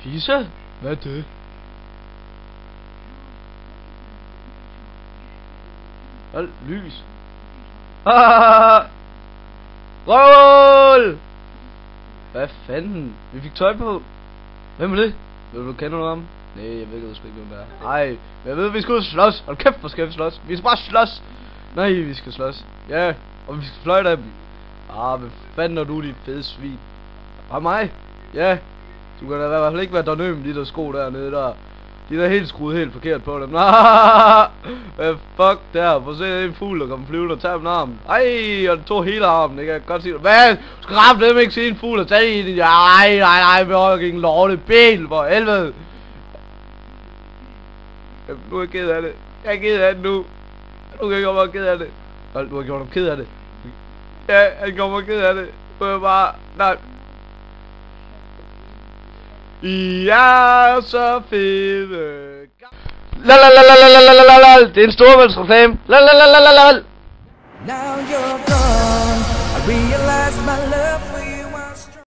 Fisse? Hvad er det? Hold lys. Røvl! Hvad fanden? Vi fik tøj på. Hvem er det? Vil du kende noget om? Nej, jeg ved sgu ikke, hvem det er. Ej, men jeg ved, vi skal ud og slås. Hold kæft, hvor skal vi slås? Vi skal bare slås. Nej, vi skal slås. Ja, og vi skal fløjte af dem. Hvad fanden er du, dit fede svin? Og mig? Ja. Du kan da i hvert fald ikke være dernø med de der sko dernede der. De er helt skruet helt forkert på dem. Hvad fuck der? Prøv at se en fugl, der kommer flyvende og tager dem armen. Ej, og den tog hele armen, det kan jeg godt sige. Hvad? Du skal ramme dem ikke se en fugl og tage i den. Nej, vi har ikke en lorte bil, for helvede. Nu er jeg ked af det. Jeg er ked af det nu. Nu kan jeg godt være ked af det. Du har gjort ham ked af det. Ja, han gjorde mig ked af det. Nu er jeg bare... Nej. I er så fede. Lalalalalalalalalal. Det er en storvældsreklame. Lalalalalalal. Now you're gone. I realize my love for you